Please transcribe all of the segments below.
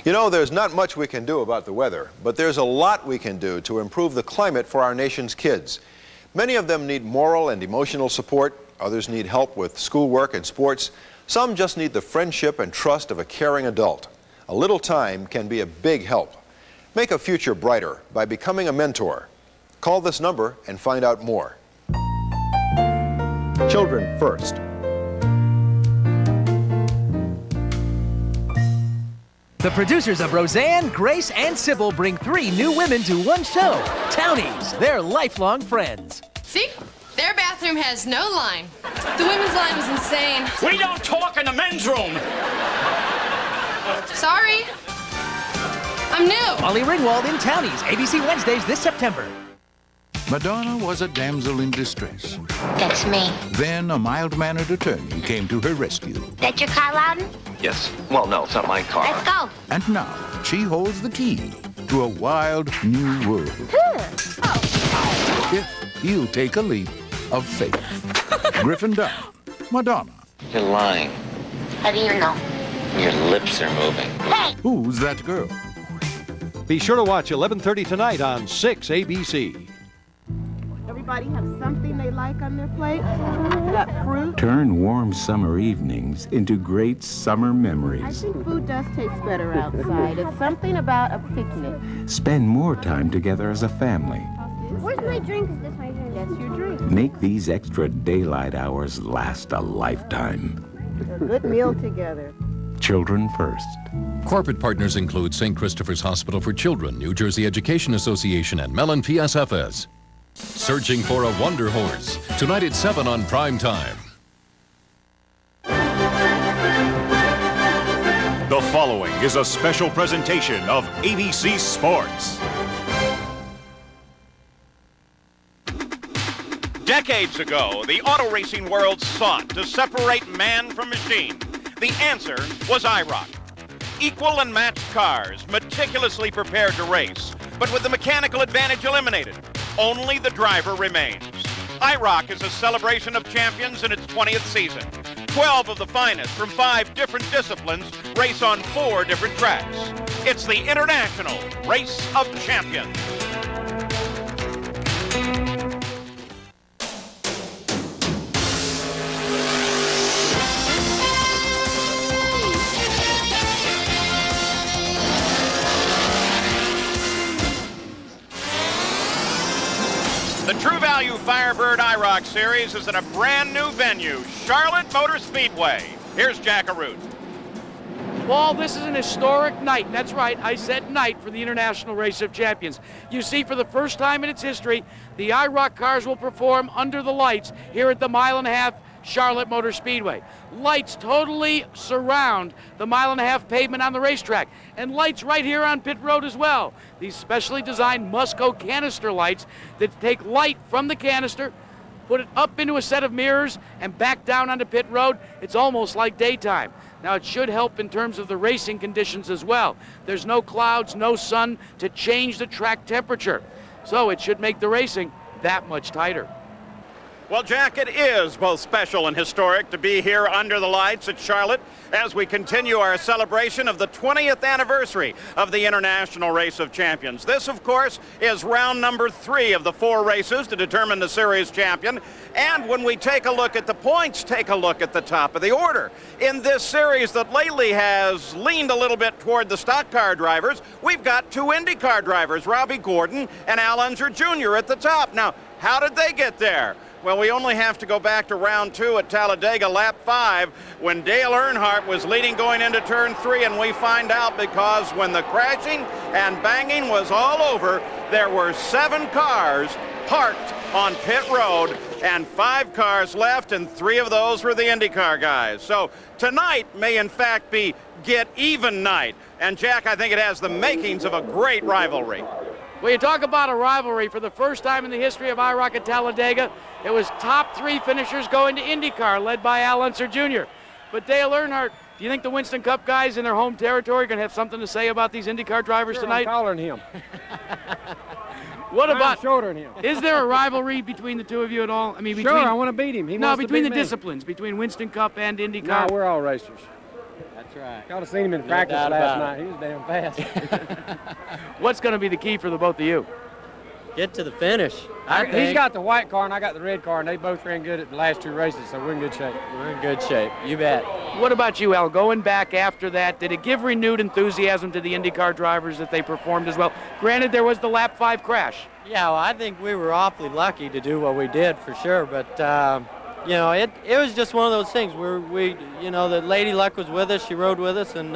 You know, there's not much we can do about the weather, but there's a lot we can do to improve the climate for our nation's kids. Many of them need moral and emotional support. Others need help with schoolwork and sports. Some just need the friendship and trust of a caring adult. A little time can be a big help. Make a future brighter by becoming a mentor. Call this number and find out more. Children first. The producers of Roseanne, Grace, and Sybil bring 3 new women to one show. Townies, they're lifelong friends. See? Their bathroom has no line. The women's line was insane. We don't talk in the men's room. Sorry. I'm new. Molly Ringwald in Townies, ABC Wednesdays this September. Madonna was a damsel in distress. That's me. Then a mild-mannered attorney came to her rescue. That your car, Loudon? Yes. Well, no, it's not my car. Let's go. And now she holds the key to a wild new world. If you take a leap of faith. Griffin Dunn, Madonna. You're lying. How do you know? Your lips are moving. Hey! Who's that girl? Be sure to watch 11:30 tonight on 6 ABC. Everybody have something they like on their plate? Got fruit? Turn warm summer evenings into great summer I memories. think food does taste better outside. It's something about a picnic. Spend more time together as a family. Where's my drink? Is this my drink? That's your drink. Make these extra daylight hours last a lifetime. A good meal together. Children first. Corporate partners include St. Christopher's Hospital for Children, New Jersey Education Association, and Mellon PSFS. Searching for a Wonder Horse, tonight at 7 on Prime Time. The following is a special presentation of ABC Sports. Decades ago, the auto racing world sought to separate man from machine. The answer was IROC. Equal and matched cars, meticulously prepared to race, but with the mechanical advantage eliminated. Only the driver remains. IROC is a celebration of champions in its 20th season. 12 of the finest from 5 different disciplines race on 4 different tracks. It's the International Race of Champions. The True Value Firebird IROC Series is in a brand new venue, Charlotte Motor Speedway. Here's Jack Arute. Paul, this is an historic night. That's right, I said night for the International Race of Champions. You see, for the first time in its history, the IROC cars will perform under the lights here at the 1.5 mile Charlotte Motor Speedway. Lights totally surround the 1.5 mile pavement on the racetrack, and lights right here on pit road as well. These specially designed Musco canister lights that take light from the canister, put it up into a set of mirrors, and back down onto pit road. It's almost like daytime. Now, it should help in terms of the racing conditions as well. There's no clouds, no sun to change the track temperature, so it should make the racing that much tighter. Well, Jack, it is both special and historic to be here under the lights at Charlotte as we continue our celebration of the 20th anniversary of the International Race of Champions. This, of course, is round number 3 of the 4 races to determine the series champion. And when we take a look at the points, take a look at the top of the order. In this series that lately has leaned a little bit toward the stock car drivers, we've got 2 IndyCar drivers, Robbie Gordon and Al Unser Jr. at the top. Now, how did they get there? Well, we only have to go back to round 2 at Talladega, lap 5, when Dale Earnhardt was leading going into turn 3, and we find out because when the crashing and banging was all over, there were 7 cars parked on pit road and 5 cars left, and 3 of those were the IndyCar guys. So tonight may in fact be get even night. And Jack, I think it has the makings of a great rivalry. Well, you talk about a rivalry. For the first time in the history of IROC at Talladega, it was top 3 finishers going to IndyCar, led by Al Unser Jr. But Dale Earnhardt, do you think the Winston Cup guys in their home territory are going to have something to say about these IndyCar drivers tonight? I'm collaring him. What about shouldering him? Is there a rivalry between the 2 of you at all? I mean, between, sure, I want to beat him. He no, wants between to the beat me. disciplines, between Winston Cup and IndyCar. No, we're all racers. That's right. Y'all have seen him in practice last night. He was damn fast. What's going to be the key for the both of you? Get to the finish. He's got the white car and I got the red car, and they both ran good at the last 2 races, so we're in good shape. We're in good shape. You bet. What about you, Al? Going back after that, did it give renewed enthusiasm to the IndyCar drivers that they performed as well? Granted, there was the lap 5 crash. Yeah, well, I think we were awfully lucky to do what we did for sure, but you know, it was just one of those things where you know, the Lady Luck was with us, she rode with us, and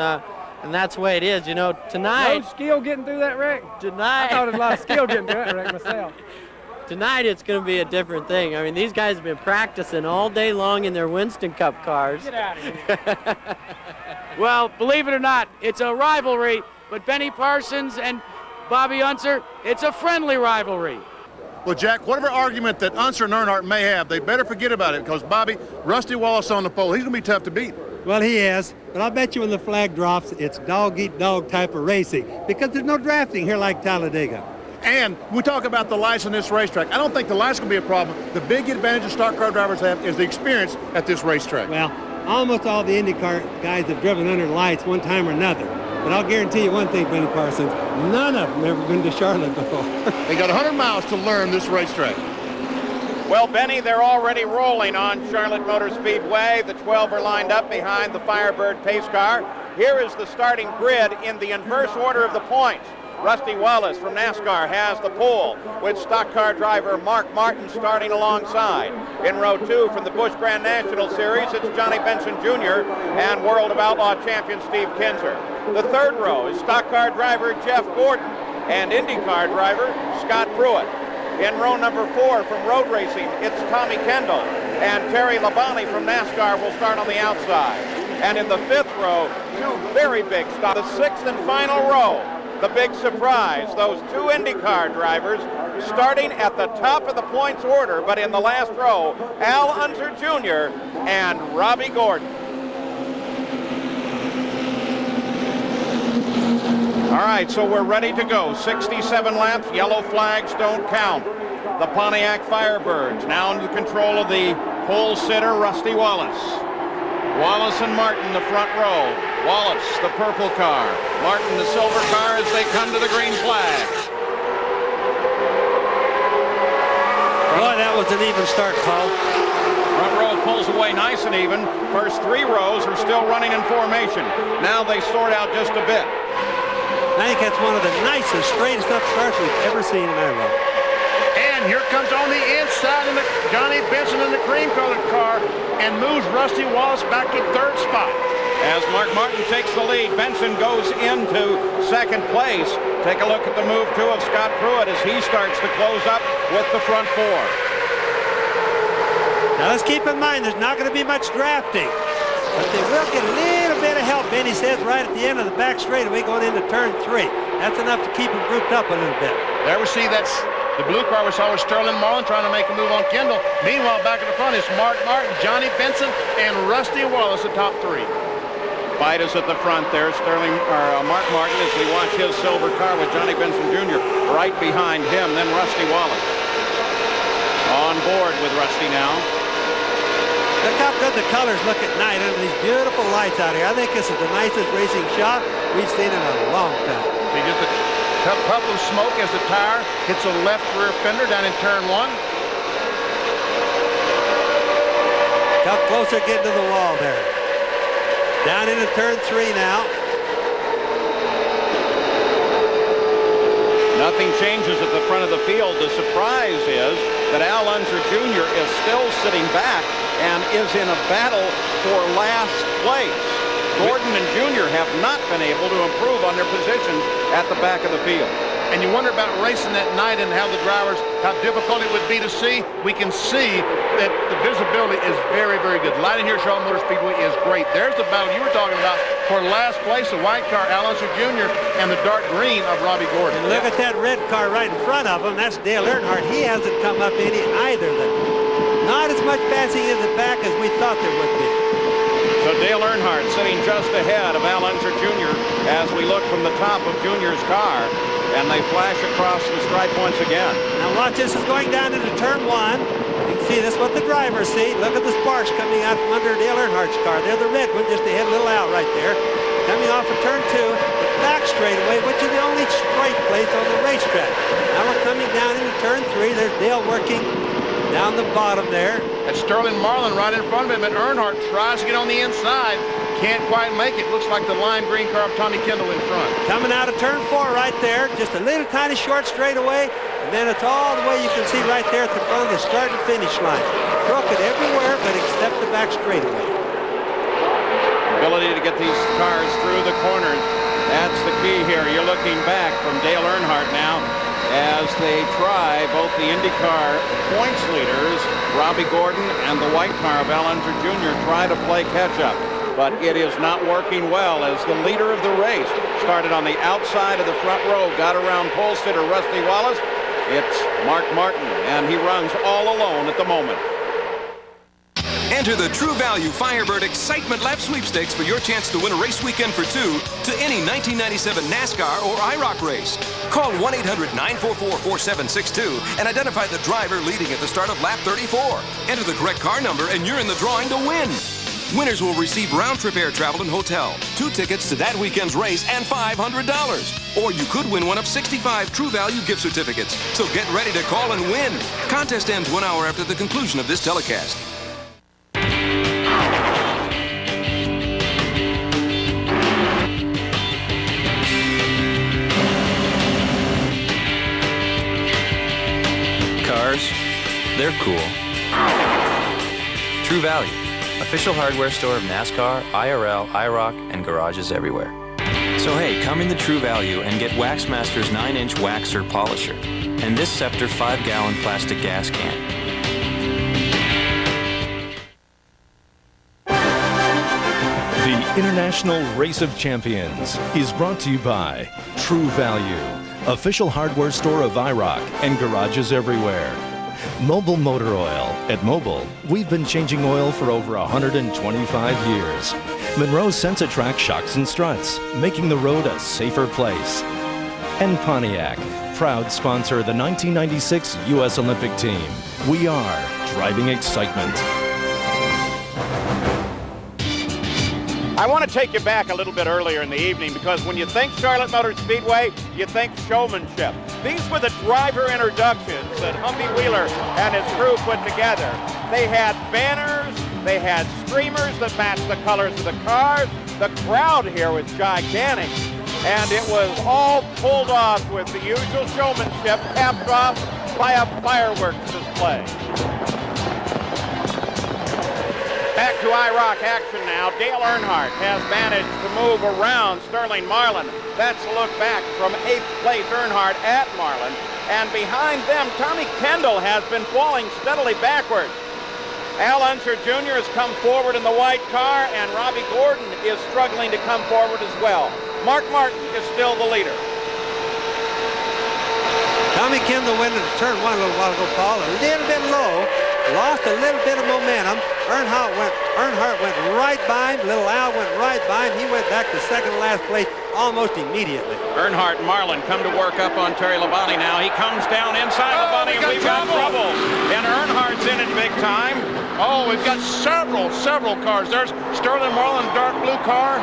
that's the way it is. You know, tonight. No skill getting through that wreck. Tonight. I thought it was a lot of skill getting through that wreck myself. Tonight it's going to be a different thing. I mean, these guys have been practicing all day long in their Winston Cup cars. Get out of here. Well, believe it or not, it's a rivalry, but Benny Parsons and Bobby Unser, it's a friendly rivalry. Well, Jack, whatever argument that Unser and Earnhardt may have, they better forget about it, because Bobby, Rusty Wallace on the pole, he's going to be tough to beat. Well, he is, but I bet you when the flag drops, it's dog-eat-dog type of racing, because there's no drafting here like Talladega. And we talk about the lights on this racetrack. I don't think the lights going to be a problem. The big advantage of stock car drivers have is the experience at this racetrack. Well, almost all the IndyCar guys have driven under lights one time or another. But I'll guarantee you one thing, Benny Parsons, none of them ever been to Charlotte before. They got 100 miles to learn this racetrack. Well, Benny, they're already rolling on Charlotte Motor Speedway. The 12 are lined up behind the Firebird pace car. Here is the starting grid in the inverse order of the points. Rusty Wallace from NASCAR has the pole with stock car driver Mark Martin starting alongside. In row 2 from the Busch Grand National Series, it's Johnny Benson Jr. and World of Outlaw champion Steve Kinser. The third row is stock car driver Jeff Gordon and IndyCar driver Scott Pruitt. In row number 4 from road racing, it's Tommy Kendall and Terry Labonte from NASCAR will start on the outside. And in the 5th row, 2 very big stops. The 6th and final row, the big surprise, those 2 IndyCar drivers starting at the top of the points order, but in the last row, Al Unser Jr. and Robbie Gordon. All right, so we're ready to go. 67 laps, yellow flags don't count. The Pontiac Firebirds now under the control of the pole sitter, Rusty Wallace. Wallace and Martin, the front row. Wallace, the purple car. Martin, the silver car as they come to the green flag. Boy, that was an even start, Paul. Front row pulls away nice and even. First 3 rows are still running in formation. Now they sort out just a bit. I think that's one of the nicest, straightest up starts we've ever seen in IROC. And here comes on the inside of Johnny Benson in the cream-colored car and moves Rusty Wallace back to 3rd spot. As Mark Martin takes the lead, Benson goes into 2nd place. Take a look at the move, too, of Scott Pruitt as he starts to close up with the front 4. Now let's keep in mind there's not going to be much drafting, but they will get a little bit of help, Benny says, right at the end of the back straightaway going into turn 3. That's enough to keep them grouped up a little bit. There we see that's the blue car we saw with Sterling Marlin trying to make a move on Kendall. Meanwhile, back at the front is Mark Martin, Johnny Benson, and Rusty Wallace, the top 3. Fight is at the front there. Mark Martin as we watch his silver car with Johnny Benson Jr. right behind him. Then Rusty Wallace on board with Rusty now. Look how good the colors look at night under these beautiful lights out here. I think this is the nicest racing shot we've seen in a long time. You get the puff of smoke as the tire hits the left rear fender down in turn 1. How closer getting to the wall there. Down into turn 3 now. Nothing changes at the front of the field. The surprise is that Al Unser Jr. is still sitting back and is in a battle for last place. Gordon and Jr. have not been able to improve on their positions at the back of the field. And you wonder about racing that night and how the drivers, how difficult it would be to see. We can see that the visibility is very, very good. Lighting here at Charlotte Motor Speedway is great. There's the battle you were talking about for last place, the white car, Al Unser Jr., and the dark green of Robbie Gordon. And look at that red car right in front of him. That's Dale Earnhardt. He hasn't come up any either. Not as much passing in the back as we thought there would be. So Dale Earnhardt sitting just ahead of Al Unser Jr. as we look from the top of Jr.'s car. And they flash across the stripe once again. Now watch, this is going down into turn 1. You can See, that's what the drivers see. Look at the sparks coming out from under Dale Earnhardt's car. They're the red one, just ahead, a little out right there. Coming off of turn 2, the back straightaway, which is the only straight place on the racetrack. Now we're coming down into turn 3. There's Dale working down the bottom there. That's Sterling Marlin right in front of him, and Earnhardt tries to get on the inside. Can't quite make it. Looks like the lime green car of Tommy Kendall in front. Coming out of turn 4 right there, just a little tiny short straightaway, and then it's all the way you can see right there at the front of the start and finish line. Crooked everywhere but except the back straightaway. Ability to get these cars through the corners. That's the key here. You're looking back from Dale Earnhardt now as they try, both the IndyCar points leaders, Robbie Gordon, and the white car of Al Unser Jr. try to play catch-up. But it is not working well as the leader of the race started on the outside of the front row, got around pole sitter Rusty Wallace. It's Mark Martin, and he runs all alone at the moment. Enter the True Value Firebird Excitement Lap Sweepstakes for your chance to win a race weekend for 2 to any 1997 NASCAR or IROC race. Call 1-800-944-4762 and identify the driver leading at the start of lap 34. Enter the correct car number and you're in the drawing to win. Winners will receive round-trip air travel and hotel, 2 tickets to that weekend's race, and $500. Or you could win one of 65 True Value gift certificates. So get ready to call and win. Contest ends 1 hour after the conclusion of this telecast. Cars, they're cool. True Value. Official hardware store of NASCAR, IRL, IROC, and garages everywhere. So hey, come into True Value and get Waxmaster's 9-inch waxer polisher and this Scepter 5-gallon plastic gas can. The International Race of Champions is brought to you by True Value, official hardware store of IROC and garages everywhere. Mobile Motor Oil. At Mobile, we've been changing oil for over 125 years. Monroe's Sensatrack shocks and struts, making the road a safer place. And Pontiac, proud sponsor of the 1996 U.S. Olympic team. We are driving excitement. I want to take you back a little bit earlier in the evening because when you think Charlotte Motor Speedway, you think showmanship. These were the driver introductions that Humvee Wheeler and his crew put together. They had banners, they had streamers that matched the colors of the cars. The crowd here was gigantic, and it was all pulled off with the usual showmanship, capped off by a fireworks display. Back to IROC action now. Dale Earnhardt has managed to move around Sterling Marlin. That's a look back from 8th place Earnhardt at Marlin. And behind them, Tommy Kendall has been falling steadily backwards. Al Unser Jr. has come forward in the white car, and Robbie Gordon is struggling to come forward as well. Mark Martin is still the leader. Tommy Kendall went into turn 1 a little while ago, Paul, a little bit low. Lost a little bit of momentum. Earnhardt went right by him. Little Al went right by him. He went back to second to last place almost immediately. Earnhardt and Marlin come to work up on Terry Labonte now. He comes down inside Labonte, and we've got trouble. And Earnhardt's in it big time. Oh, we've got several cars. There's Sterling Marlin, dark blue car.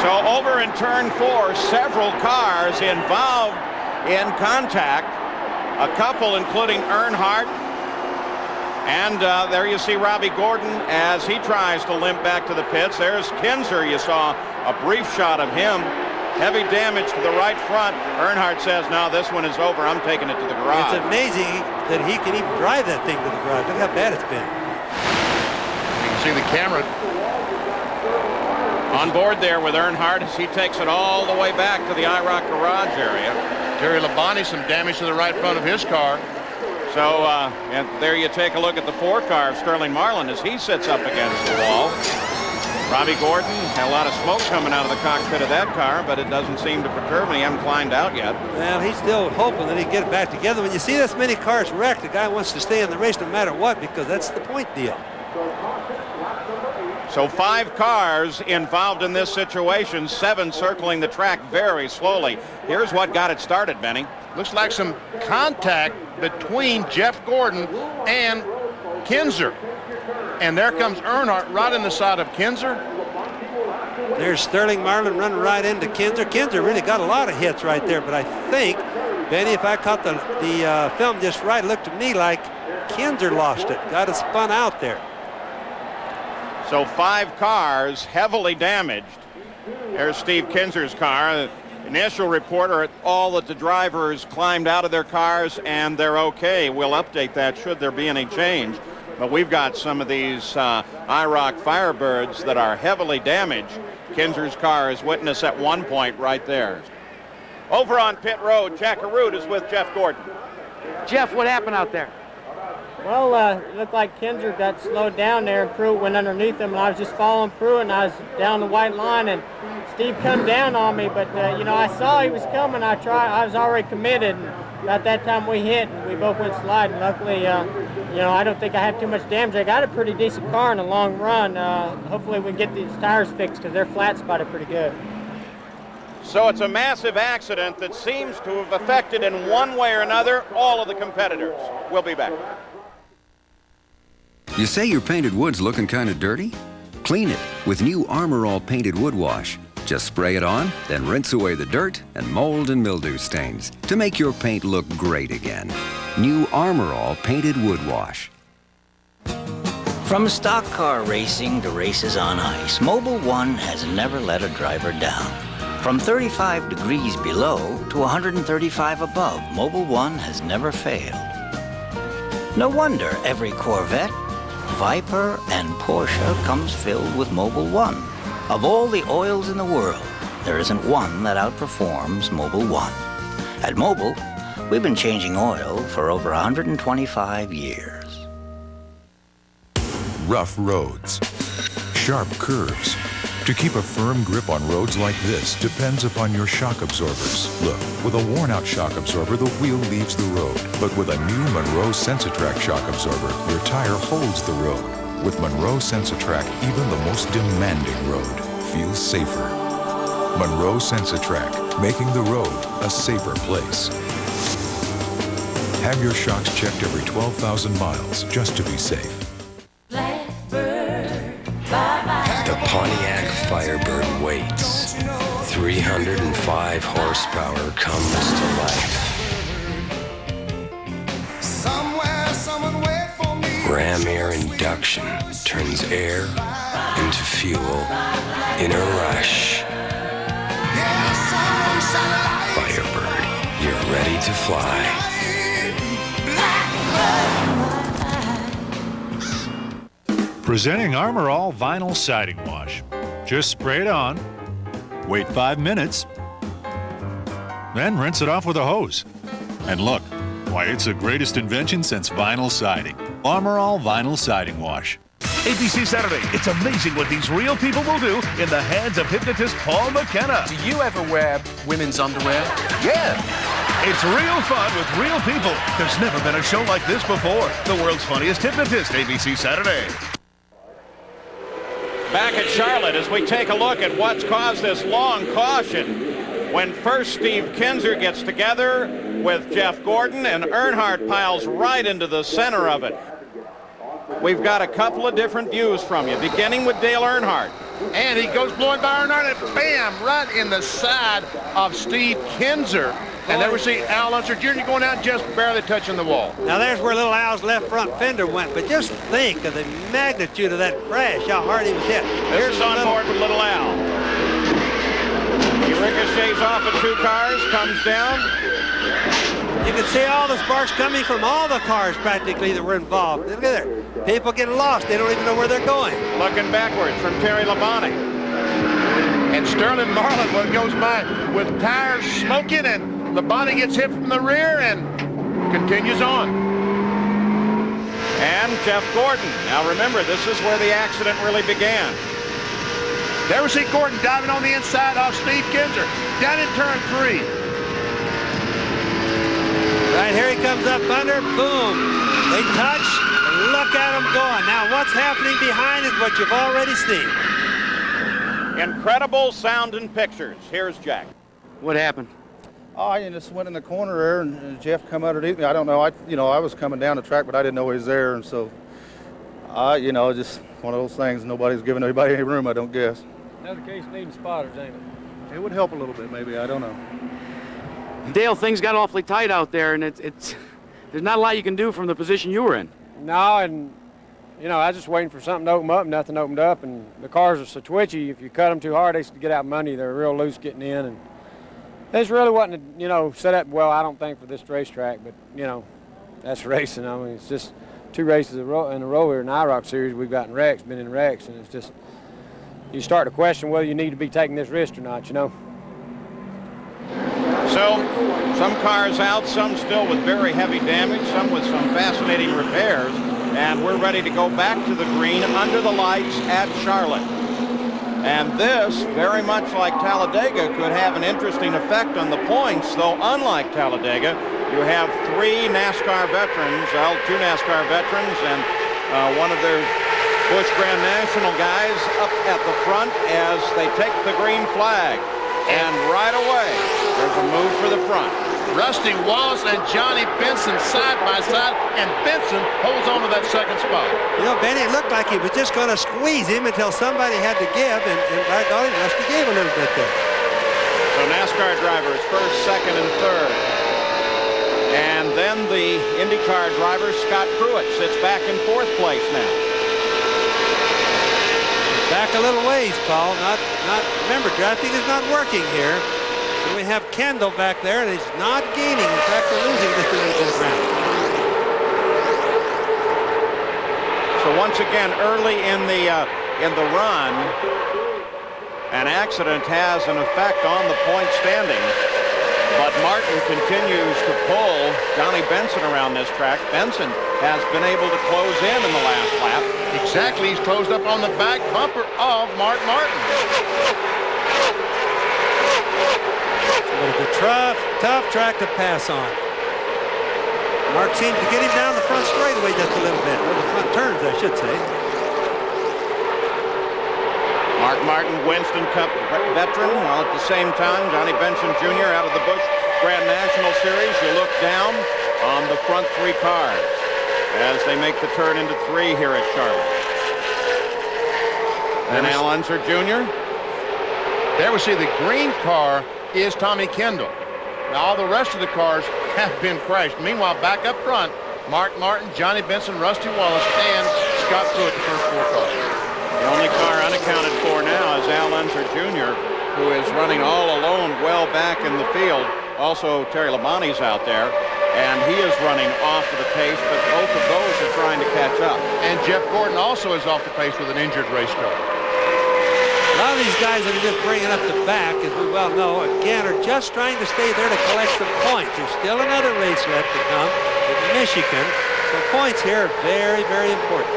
So over in turn 4, several cars involved in contact. A couple, including Earnhardt. And there you see Robbie Gordon as he tries to limp back to the pits. There's Kinzer. You saw a brief shot of him. Heavy damage to the right front. Earnhardt says, no, this one is over. I'm taking it to the garage. It's amazing that he can even drive that thing to the garage. Look how bad it's been. You can see the camera. On board there with Earnhardt as he takes it all the way back to the IROC garage area. Terry Labonte, some damage to the right front of his car. So, and there you take a look at the 4 car of Sterling Marlin as he sits up against the wall. Robbie Gordon had a lot of smoke coming out of the cockpit of that car, but it doesn't seem to perturb him. He hasn't climbed out yet. Well, he's still hoping that he can get it back together. When you see this many cars wrecked, the guy wants to stay in the race no matter what, because that's the point deal. So 5 cars involved in this situation, 7 circling the track very slowly. Here's what got it started, Benny. Looks like some contact between Jeff Gordon and Kinzer. And there comes Earnhardt right in the side of Kinzer. There's Sterling Marlin running right into Kinzer. Kinzer really got a lot of hits right there, but I think, Benny, if I caught the film just right, it looked to me like Kinzer lost it. Got it spun out there. So 5 cars heavily damaged. There's Steve Kinzer's car. Initial report are all that the drivers climbed out of their cars and they're okay. We'll update that should there be any change. But we've got some of these IROC Firebirds that are heavily damaged. Kinzer's car is witness at one point right there. Over on pit road, Jack Arute is with Jeff Gordon. Jeff, what happened out there? Well, it looked like Kinzer got slowed down there, and Pruitt went underneath him, and I was just following Pruitt, and I was down the white line, and Steve come down on me, but, you know, I saw he was coming. I was already committed, and about that time we hit, and we both went sliding. Luckily, you know, I don't think I had too much damage. I got a pretty decent car in the long run. Hopefully we can get these tires fixed, because they're flat spotted pretty good. So it's a massive accident that seems to have affected in one way or another all of the competitors. We'll be back. You say your painted wood's looking kind of dirty? Clean it with new Armor All Painted Wood Wash. Just spray it on, then rinse away the dirt and mold and mildew stains to make your paint look great again. New Armor All Painted Wood Wash. From stock car racing to races on ice, Mobil 1 has never let a driver down. From 35 degrees below to 135 above, Mobil 1 has never failed. No wonder every Corvette, Viper, and Porsche comes filled with Mobil 1. Of all the oils in the world, there isn't one that outperforms Mobil 1. At Mobil, we've been changing oil for over 125 years. Rough roads, sharp curves. To keep a firm grip on roads like this depends upon your shock absorbers. Look, with a worn-out shock absorber, the wheel leaves the road. But with a new Monroe Sensatrack shock absorber, your tire holds the road. With Monroe Sensatrack, even the most demanding road feels safer. Monroe Sensatrack, making the road a safer place. Have your shocks checked every 12,000 miles just to be safe. The Pontiac Firebird waits. 305 horsepower comes to life. Ram air induction turns air into fuel in a rush. Firebird, you're ready to fly. Presenting Armor All Vinyl Siding Wash. Just spray it on, wait 5 minutes, then rinse it off with a hose. And look, why, it's the greatest invention since vinyl siding. Armor All Vinyl Siding Wash. ABC Saturday. It's amazing what these real people will do in the hands of hypnotist Paul McKenna. Do you ever wear women's underwear? Yeah. It's real fun with real people. There's never been a show like this before. The world's funniest hypnotist, ABC Saturday. Back at Charlotte as we take a look at what's caused this long caution. When first Steve Kinzer gets together with Jeff Gordon and Earnhardt piles right into the center of it. We've got a couple of different views from you, beginning with Dale Earnhardt. And he goes blowing by Earnhardt and bam, right in the side of Steve Kinzer. And there we see Al Unser Jr. going out just barely touching the wall. Now there's where little Al's left front fender went, but just think of the magnitude of that crash, how hard he was hit. This is on board with little Al. He ricochets off of 2 cars, comes down. You can see all the sparks coming from all the cars practically that were involved. Look at that. People get lost. They don't even know where they're going. Looking backwards from Terry Labonte. And Sterling Marlin goes by with tires smoking, and Labonte gets hit from the rear and continues on. And Jeff Gordon. Now remember, this is where the accident really began. There we see Gordon diving on the inside of Steve Kinzer. Down in turn 3. Right here he comes up under, boom. They touch, and look at him going. Now what's happening behind is what you've already seen. Incredible sound and pictures. Here's Jack. What happened? Oh, I just went in the corner there, and Jeff come underneath me. I don't know. I was coming down the track, but I didn't know he was there, and so, just one of those things. Nobody's giving anybody any room, I don't guess. Another case needing spotters, ain't it? It would help a little bit, maybe. I don't know. Dale, things got awfully tight out there, and there's not a lot you can do from the position you were in. No, and I was just waiting for something to open up, and nothing opened up, and the cars are so twitchy. If you cut them too hard, they get out money. They're real loose getting in, and this really wasn't, set up well, I don't think, for this racetrack, but, that's racing. I mean, it's just 2 races in a row here in the IROC series. We've gotten wrecks, been in wrecks, and it's just, you start to question whether you need to be taking this risk or not, So, some cars out, some still with very heavy damage, some with some fascinating repairs, and we're ready to go back to the green under the lights at Charlotte. And this, very much like Talladega, could have an interesting effect on the points, though unlike Talladega, you have 3 NASCAR veterans, 2 NASCAR veterans, and one of their Busch Grand National guys up at the front as they take the green flag. And right away, there's a move for the front. Rusty Wallace and Johnny Benson side by side, and Benson holds on to that second spot. Benny, it looked like he was just going to squeeze him until somebody had to give, and by golly, Rusty gave a little bit there. So NASCAR drivers first, second, and third. And then the IndyCar driver, Scott Pruitt, sits back in 4th place now. Back a little ways, Paul. Remember, drafting is not working here. So we have Kendall back there, and he's not gaining. In fact, they're losing just a little bit of ground. So once again, early in the run, an accident has an effect on the point standings. But Martin continues to pull Johnny Benson around this track. Benson has been able to close in the last lap. Exactly, he's closed up on the back bumper of Mark Martin. But it's a tough track to pass on. Mark seems to get him down the front straightaway just a little bit, or the front turns, I should say. Mark Martin, Winston Cup veteran, while at the same time, Johnny Benson Jr. out of the Busch Grand National Series. You look down on the front 3 cars as they make the turn into 3 here at Charlotte. And Al Unser Jr. There we see the green car is Tommy Kendall. Now all the rest of the cars have been crashed. Meanwhile, back up front, Mark Martin, Johnny Benson, Rusty Wallace, and Scott Pruitt, the first 4 cars. The only car unaccounted for now is Al Unser Jr., who is running all alone well back in the field. Also, Terry Labonte's out there, and he is running off of the pace, but both of those are trying to catch up. And Jeff Gordon also is off the pace with an injured race car. A lot of these guys that are just bringing up the back, as we well know, again, are just trying to stay there to collect some points. There's still another race left to come in Michigan, so points here are very, very important.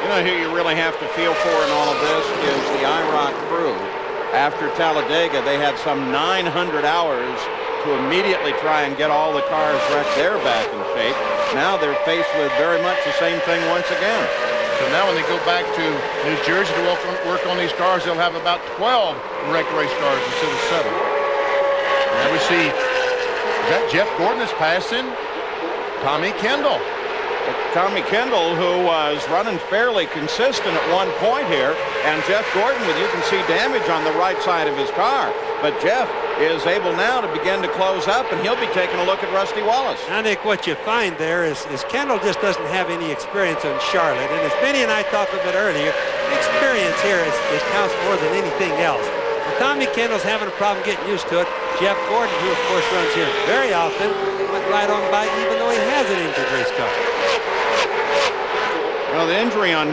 You know who you really have to feel for in all of this is the IROC crew. After Talladega, they had some 900 hours to immediately try and get all the cars wrecked. They're back in shape. Now they're faced with very much the same thing once again. So now when they go back to New Jersey to work on these cars, they'll have about 12 wrecked race cars instead of 7. Now we see, is that Jeff Gordon is passing Tommy Kendall. Tommy Kendall, who was running fairly consistent at one point here, and Jeff Gordon, with you can see damage on the right side of his car. But Jeff is able now to begin to close up, and he'll be taking a look at Rusty Wallace. I think what you find there is Kendall just doesn't have any experience in Charlotte. And as Benny and I talked a bit earlier, experience here is counts more than anything else. So Tommy Kendall's having a problem getting used to it. Jeff Gordon, who of course runs here very often, went right on by even though he has an injured race car. Well, the injury on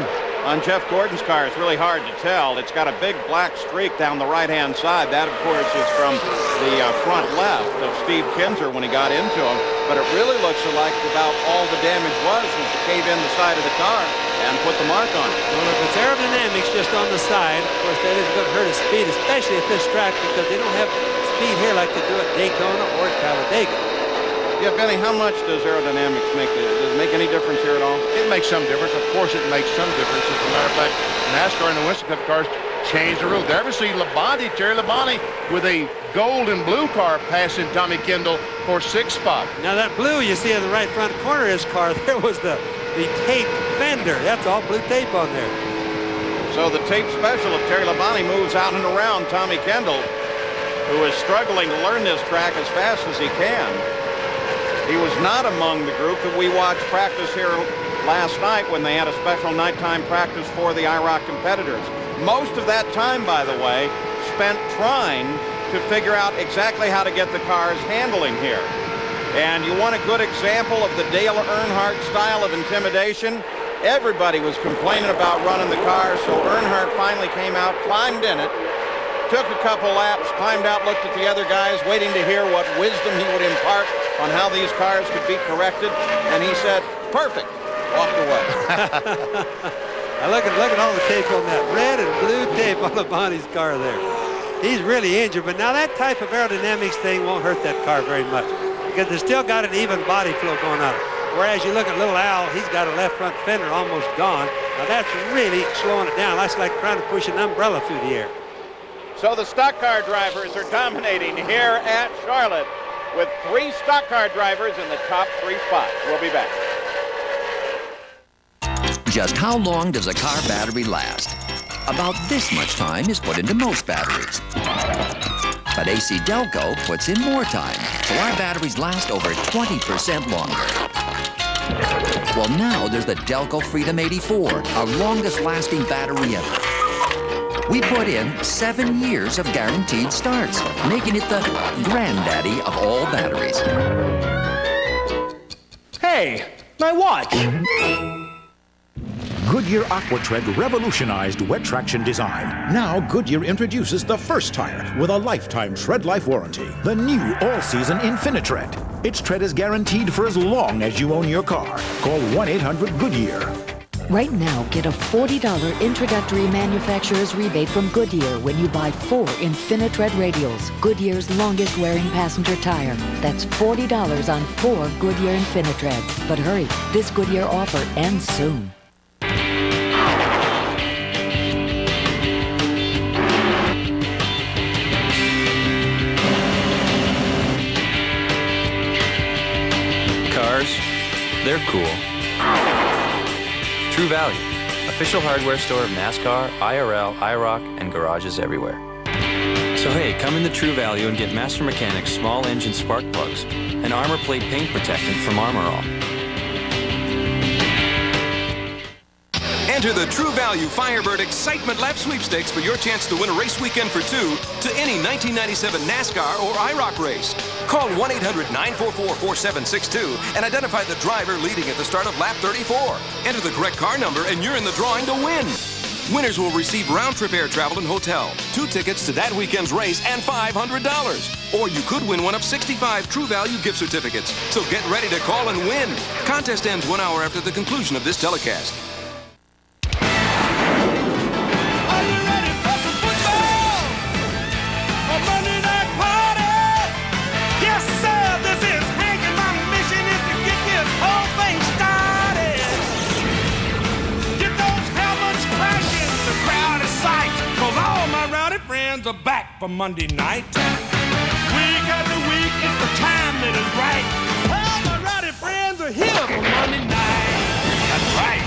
Jeff Gordon's car is really hard to tell. It's got a big black streak down the right-hand side. That, of course, is from the front left of Steve Kinzer when he got into him. But it really looks like about all the damage was to cave in the side of the car and put the mark on it. Well, if it's aerodynamics just on the side, of course, that isn't going to hurt his speed, especially at this track, because they don't have speed here like they do at Daytona or at Talladega. Yeah, Benny, how much does aerodynamics make? Does it make any difference here at all? It makes some difference. Of course, it makes some difference. As a matter of fact, NASCAR and the Winston Cup cars changed the rules. There we see Terry Labonte with a gold and blue car passing Tommy Kendall for 6th spot. Now that blue you see in the right front corner of his car, there was the tape fender. That's all blue tape on there. So the tape special of Terry Labonte moves out and around Tommy Kendall, who is struggling to learn this track as fast as he can. He was not among the group that we watched practice here last night when they had a special nighttime practice for the IROC competitors. Most of that time, by the way, spent trying to figure out exactly how to get the cars handling here. And you want a good example of the Dale Earnhardt style of intimidation? Everybody was complaining about running the car, so Earnhardt finally came out, climbed in it, took a couple laps, climbed out, looked at the other guys, waiting to hear what wisdom he would impart on how these cars could be corrected, and he said, perfect, walked away. Now look at all the tape on that red and blue tape on Labonte's car there. He's really injured, but now that type of aerodynamics thing won't hurt that car very much because it's still got an even body flow going on. Whereas you look at little Al, he's got a left front fender almost gone. Now that's really slowing it down. That's like trying to push an umbrella through the air. So the stock car drivers are dominating here at Charlotte with 3 stock car drivers in the top 3 spots. We'll be back. Just how long does a car battery last? About this much time is put into most batteries. But AC Delco puts in more time, so our batteries last over 20% longer. Well, now there's the Delco Freedom 84, our longest lasting battery ever. We put in 7 years of guaranteed starts, making it the granddaddy of all batteries. Hey, my watch! Goodyear AquaTread revolutionized wet traction design. Now Goodyear introduces the first tire with a lifetime tread life warranty. The new all-season InfiniTread. Its tread is guaranteed for as long as you own your car. Call 1-800-GOODYEAR. Right now, get a $40 introductory manufacturer's rebate from Goodyear when you buy 4 InfiniTread radials, Goodyear's longest-wearing passenger tire. That's $40 on 4 Goodyear InfiniTreads. But hurry, this Goodyear offer ends soon. Cars, they're cool. True Value, official hardware store of NASCAR, IRL, IROC, and garages everywhere. So hey, come into True Value and get Master Mechanic's small engine spark plugs and armor plate paint protectant from Armor All. Enter the True Value Firebird Excitement Lap Sweepstakes for your chance to win a race weekend for 2 to any 1997 NASCAR or IROC race. Call 1-800-944-4762 and identify the driver leading at the start of lap 34. Enter the correct car number and you're in the drawing to win. Winners will receive round-trip air travel and hotel, 2 tickets to that weekend's race, and $500. Or you could win one of 65 True Value gift certificates. So get ready to call and win. Contest ends 1 hour after the conclusion of this telecast. Are back for Monday night. Week after week, it's the time that is right. All my rowdy friends are here for Monday night. That's right.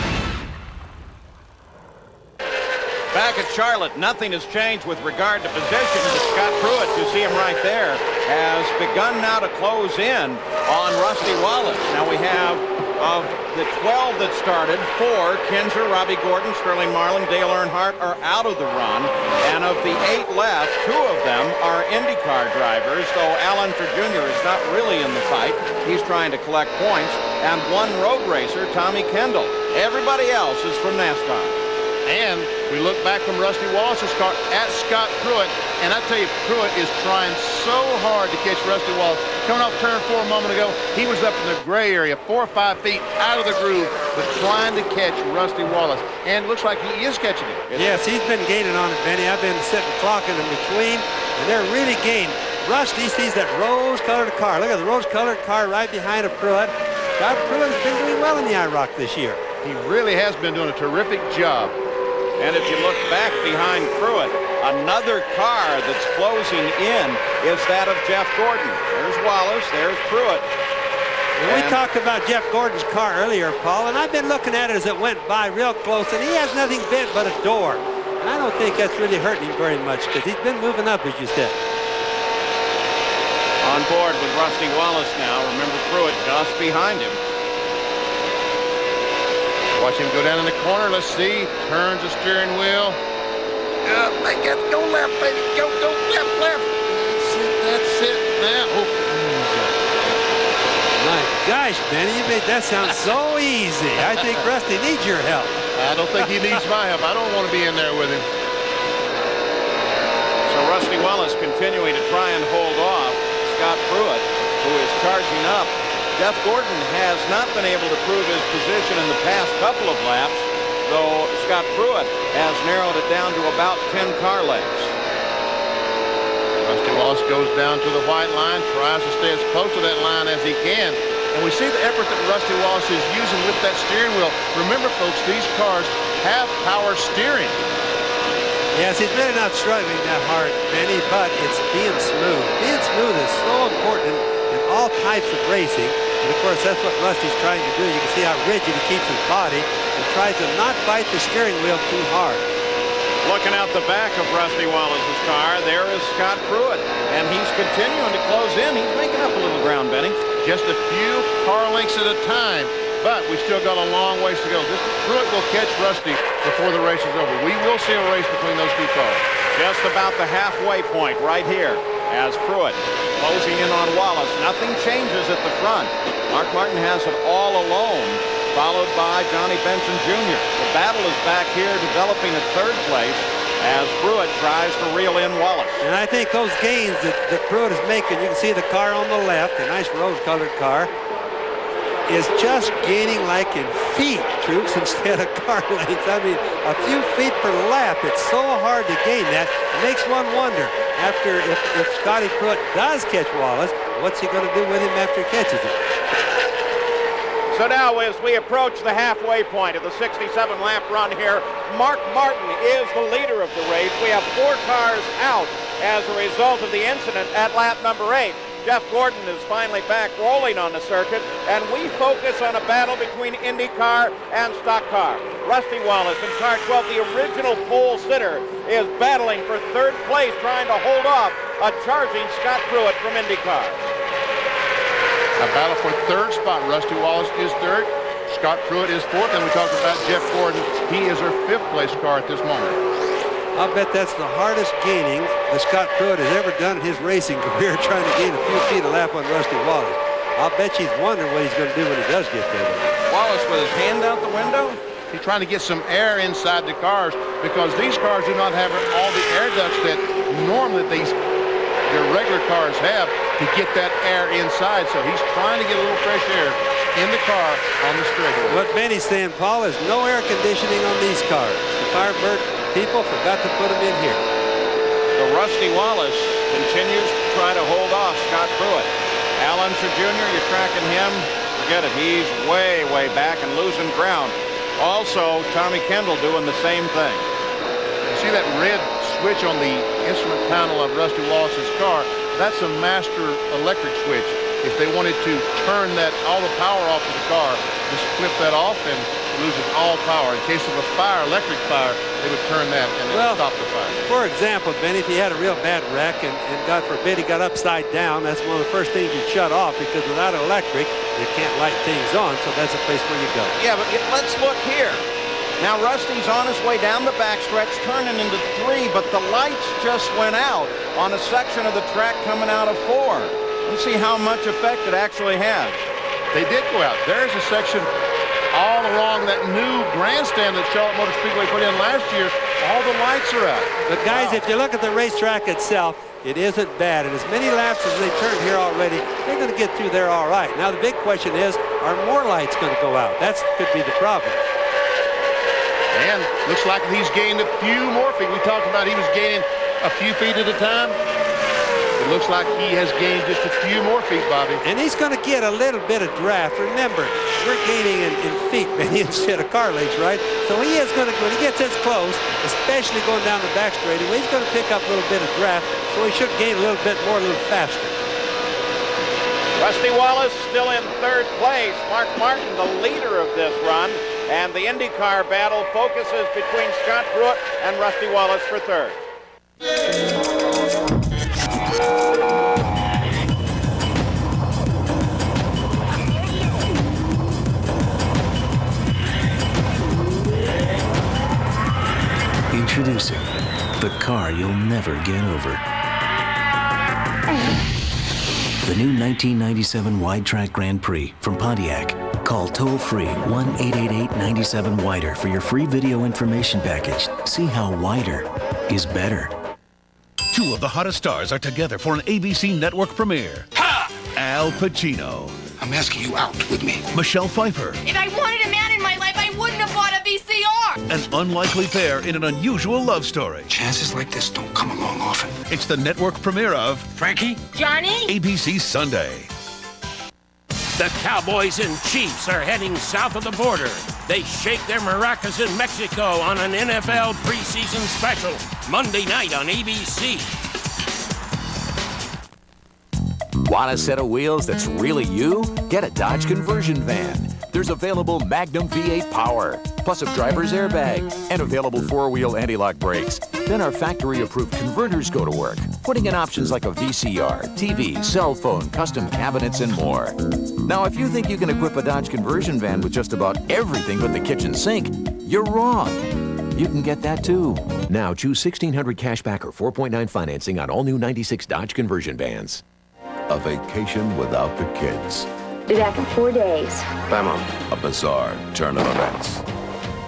Back at Charlotte, nothing has changed with regard to position. Scott Pruitt, you see him right there, has begun now to close in on Rusty Wallace. Now we have, of the 12 that started, 4, Kinzer, Robbie Gordon, Sterling Marlin, Dale Earnhardt are out of the run. And of the 8 left, 2 of them are IndyCar drivers, though Al Unser Jr. is not really in the fight. He's trying to collect points. And 1 road racer, Tommy Kendall. Everybody else is from NASCAR. And we look back from Rusty Wallace's car at Scott Pruitt, and I tell you, Pruitt is trying so hard to catch Rusty Wallace. Coming off turn 4 a moment ago, he was up in the gray area, 4 or 5 feet out of the groove, but trying to catch Rusty Wallace. And it looks like he is catching him. Yes, he's been gaining on it, Benny. I've been sitting clocking in between, and they're really gaining. Rusty sees that rose-colored car. Look at the rose-colored car right behind a Pruitt. Scott Pruitt's been doing well in the IROC this year. He really has been doing a terrific job. And if you look back behind Pruitt, another car that's closing in is that of Jeff Gordon. There's Wallace, there's Pruitt. And we talked about Jeff Gordon's car earlier, Paul, and I've been looking at it as it went by real close, and he has nothing bent but a door. And I don't think that's really hurting him very much because he's been moving up, as you said. On board with Rusty Wallace now. Remember Pruitt just behind him. Watch him go down in the corner. Let's see. Turns the steering wheel. Make it go left, baby. Go left, left. That's it. Now. My gosh, Benny, you made that sound so easy. I think Rusty needs your help. I don't think he needs my help. I don't want to be in there with him. So Rusty Wallace continuing to try and hold off Scott Pruitt, who is charging up. Jeff Gordon has not been able to prove his position in the past couple of laps, though Scott Pruitt has narrowed it down to about 10 car lengths. Rusty Wallace goes down to the white line, tries to stay as close to that line as he can. And we see the effort that Rusty Wallace is using with that steering wheel. Remember, folks, these cars have power steering. Yes, he's really not struggling that hard, Benny, but it's being smooth. Being smooth is so important in all types of racing. And, of course, that's what Rusty's trying to do. You can see how rigid he keeps his body and tries to not fight the steering wheel too hard. Looking out the back of Rusty Wallace's car, there is Scott Pruitt, and he's continuing to close in. He's making up a little ground, Benny. Just a few car lengths at a time, but we still got a long ways to go. This Pruitt will catch Rusty before the race is over. We will see a race between those two cars. Just about the halfway point right here as Pruitt closing in on Wallace. Nothing changes at the front. Mark Martin has it all alone, followed by Johnny Benson Jr. The battle is back here developing at third place as Pruitt tries to reel in Wallace. And I think those gains that Pruitt is making, you can see the car on the left, a nice rose-colored car, is just gaining like in feet, troops, instead of car lengths. I mean, a few feet per lap. It's so hard to gain that. It makes one wonder, after if Scotty Pruitt does catch Wallace, what's he going to do with him after he catches him? So now as we approach the halfway point of the 67-lap run here, Mark Martin is the leader of the race. We have 4 cars out as a result of the incident at lap number 8. Jeff Gordon is finally back rolling on the circuit, and we focus on a battle between IndyCar and Stock Car. Rusty Wallace in car 12, the original pole sitter, is battling for third place, trying to hold off a charging Scott Pruitt from IndyCar. A battle for third spot. Rusty Wallace is third. Scott Pruitt is fourth. And we talked about Jeff Gordon. He is our 5th place car at this moment. I'll bet that's the hardest gaining that Scott Pruitt has ever done in his racing career, trying to gain a few feet a lap on Rusty Wallace. I'll bet she's wondering what he's going to do when he does get there. Wallace with his hand out the window. He's trying to get some air inside the cars because these cars do not have all the air ducts that normally their regular cars have to get that air inside. So he's trying to get a little fresh air in the car on the straightaway. What Benny's saying, Paul, is no air conditioning on these cars. The Firebird people forgot to put them in here. The Rusty Wallace continues to try to hold off Scott Pruitt. Al Unser Jr., you're tracking him. Forget it. He's way, way back and losing ground. Also, Tommy Kendall doing the same thing. You see that red switch on the instrument panel of Rusty Wallace's car? That's a master electric switch. If they wanted to turn all the power off of the car, just flip that off and loses all power. In case of a fire, electric fire, they would turn that and it would stop the fire. For example, Benny, if he had a real bad wreck and God forbid he got upside down, that's one of the first things you'd shut off because without electric, you can't light things on, so that's the place where you go. Yeah, but let's look here. Now, Rusty's on his way down the backstretch, turning into 3, but the lights just went out on a section of the track coming out of 4. Let's see how much effect it actually has. They did go out. There's a section all along that new grandstand that Charlotte Motor Speedway put in last year. All the lights are out. But guys, if you look at the racetrack itself, it isn't bad. And as many laps as they turned here already, they're going to get through there all right. Now, the big question is, are more lights going to go out? That could be the problem. And looks like he's gained a few more feet. We talked about he was gaining a few feet at a time. It looks like he has gained just a few more feet, Bobby. And he's going to get a little bit of draft. Remember, we're gaining in feet, Benny, instead of car lengths, right? So he is going to, when he gets this close, especially going down the back straightaway, he's going to pick up a little bit of draft, so he should gain a little bit more, a little faster. Rusty Wallace still in third place. Mark Martin, the leader of this run. And the IndyCar battle focuses between Scott Pruitt and Rusty Wallace for third. Introducing the car you'll never get over. The new 1997 Wide Track Grand Prix from Pontiac. Call toll-free 1-888-97-WIDER for your free video information package. See how wider is better. Two of the hottest stars are together for an ABC network premiere. Ha! Al Pacino. I'm asking you out with me. Michelle Pfeiffer. If I wanted a man in my life, I wouldn't have bought a VCR. An unlikely pair in an unusual love story. Chances like this don't come along often. It's the network premiere of Frankie? Johnny? ABC Sunday. The Cowboys and Chiefs are heading south of the border. They shake their maracas in Mexico on an NFL preseason special, Monday night on ABC. Want a set of wheels that's really you? Get a Dodge conversion van. There's available Magnum V8 power, plus a driver's airbag, and available four-wheel anti-lock brakes. Then our factory-approved converters go to work, putting in options like a VCR, TV, cell phone, custom cabinets, and more. Now, if you think you can equip a Dodge conversion van with just about everything but the kitchen sink, you're wrong. You can get that too. Now, choose $1,600 cashback or 4.9 financing on all new 96 Dodge conversion vans. A vacation without the kids. Be back in 4 days. Bye, Mom. A bizarre turn of events.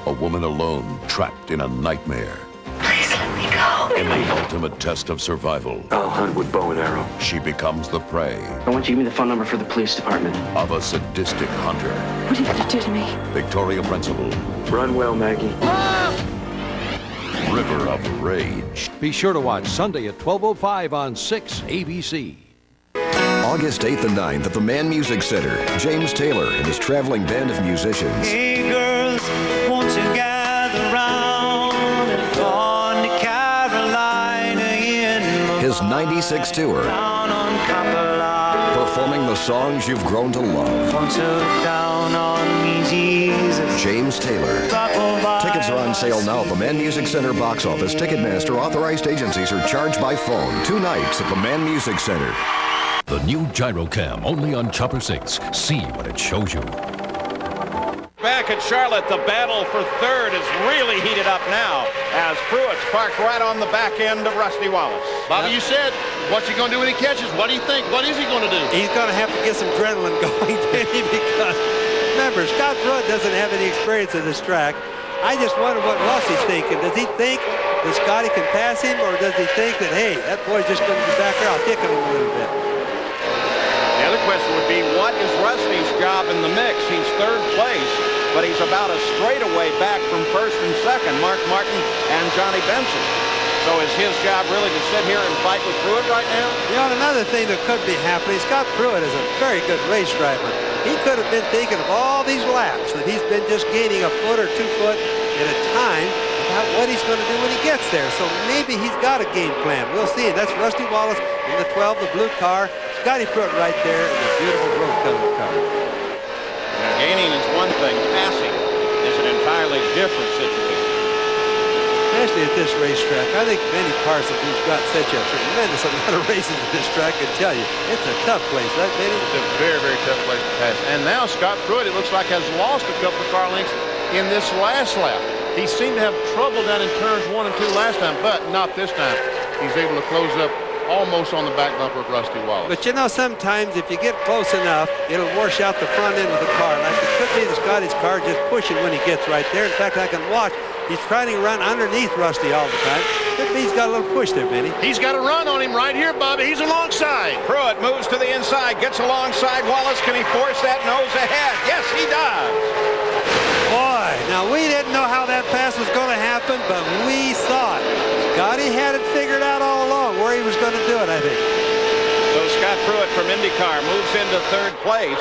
A woman alone, trapped in a nightmare. Please let me go. In the ultimate test of survival. I'll hunt with bow and arrow. She becomes the prey I want you to give me the phone number for the police department. of a sadistic hunter. What are you going to do to me? Victoria Principal. Run well, Maggie. River of Rage. Be sure to watch Sunday at 12:05 on 6 ABC. August 8th and 9th at the Mann Music Center. James Taylor and his traveling band of musicians. Hey girls, won't you gather round and gone to Carolina in His 96 tour. down on Copperline. Performing the songs you've grown to love. Won't you down on me, Jesus? James Taylor. Tickets are on sale now at the Mann Music Center box office. Ticketmaster authorized agencies are charged by phone. 2 nights at the Mann Music Center. The new Gyrocam, only on Chopper 6. See what it shows you. Back at Charlotte, the battle for third is really heated up now as Pruitt's parked right on the back end of Rusty Wallace. Bobby, you said, what's he going to do when he catches? What do you think? What is he going to do? He's going to have to get some adrenaline going, Benny, because remember, Scott Pruitt doesn't have any experience in this track. I just wonder what Rusty's thinking. Does he think that Scotty can pass him, or does he think that, hey, that boy's just going to be back there, I'll kick him a little bit? The other question would be, what is Rusty's job in the mix? He's third place, but he's about a straightaway back from first and second, Mark Martin and Johnny Benson. So is his job really to sit here and fight with Pruitt right now? You know, another thing that could be happening, Scott Pruitt is a very good race driver. He could have been thinking of all these laps that he's been just gaining a foot or 2 foot at a time about what he's going to do when he gets there. So maybe he's got a game plan. We'll see. That's Rusty Wallace in the 12, the blue car. Scotty Pruitt right there in the beautiful rose-colored car. Gaining is one thing. Passing is an entirely different situation. Especially at this racetrack. I think Benny Parsons, who's got such a tremendous amount of races at this track, can tell you, it's a tough place, right, Benny? It's a very, very tough place to pass. And now Scott Pruitt, it looks like, has lost a couple of car lengths in this last lap. He seemed to have trouble down in turns 1 and 2 last time, but not this time. He's able to close up almost on the back bumper of Rusty Wallace. But you know, sometimes if you get close enough, it'll wash out the front end of the car. Like it could be the Scotty's car just pushing when he gets right there. In fact, I can watch. He's trying to run underneath Rusty all the time. Could be he's got a little push there, Benny. He's got a run on him right here, Bobby. He's alongside. Pruitt moves to the inside, gets alongside Wallace. Can he force that nose ahead? Yes, he does. Boy, now we didn't know how that pass was going to happen, but we saw it. Scotty had it figured out all along where he was going to do it, I think. Pruitt from IndyCar moves into third place.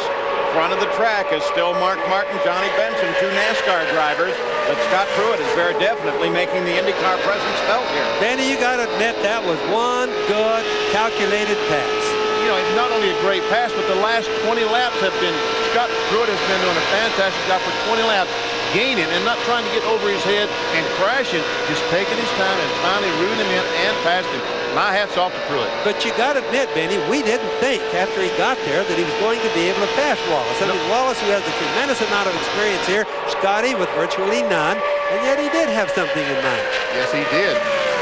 Front of the track is still Mark Martin, Johnny Benson, two NASCAR drivers, but Scott Pruitt is very definitely making the IndyCar presence felt here. Benny, you got to admit that was one good, calculated pass. You know, it's not only a great pass, but the last 20 laps have been, Scott Pruitt has been doing a fantastic job for 20 laps, gaining and not trying to get over his head and crashing, just taking his time and finally reeling him in and passed him. My hat's off to Pruitt. But you got to admit, Benny, we didn't think after he got there that he was going to be able to pass Wallace. I mean, Wallace, who has a tremendous amount of experience here, Scotty with virtually none, and yet he did have something in mind. Yes, he did.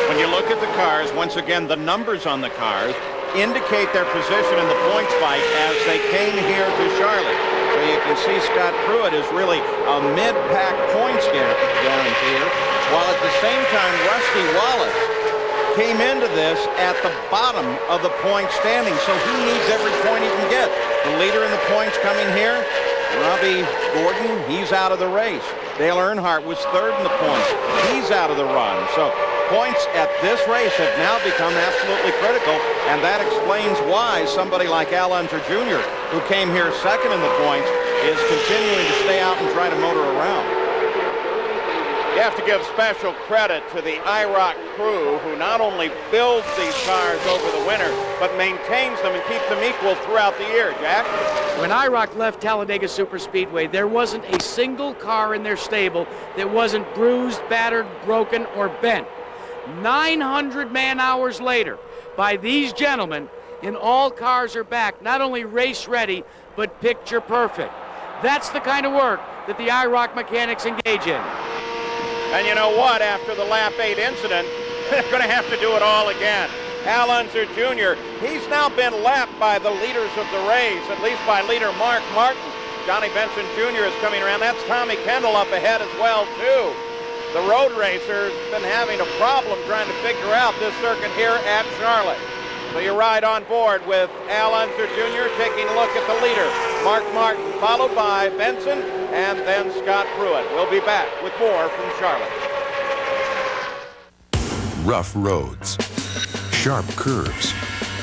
When you look at the cars, once again, the numbers on the cars indicate their position in the points fight as they came here to Charlotte. So you can see Scott Pruitt is really a mid-pack points guaranteer, while at the same time, Rusty Wallace came into this at the bottom of the point standing, so he needs every point he can get. The leader in the points coming here, Robbie Gordon, he's out of the race. Dale Earnhardt was third in the points. He's out of the run. So points at this race have now become absolutely critical, and that explains why somebody like Al Unser Jr., who came here second in the points, is continuing to stay out and try to motor around. You have to give special credit to the IROC crew, who not only builds these cars over the winter, but maintains them and keeps them equal throughout the year. Jack? When IROC left Talladega Superspeedway, there wasn't a single car in their stable that wasn't bruised, battered, broken, or bent. 900 man-hours later, by these gentlemen, and all cars are back, not only race ready, but picture perfect. That's the kind of work that the IROC mechanics engage in. And you know what? After the lap 8 incident, they're going to have to do it all again. Al Unser Jr., he's now been lapped by the leaders of the race, at least by leader Mark Martin. Johnny Benson Jr. is coming around. That's Tommy Kendall up ahead as well, too. The road racer's been having a problem trying to figure out this circuit here at Charlotte. So you ride on board with Al Unser Jr. taking a look at the leader, Mark Martin, followed by Benson and then Scott Pruitt. We'll be back with more from Charlotte. Rough roads, sharp curves.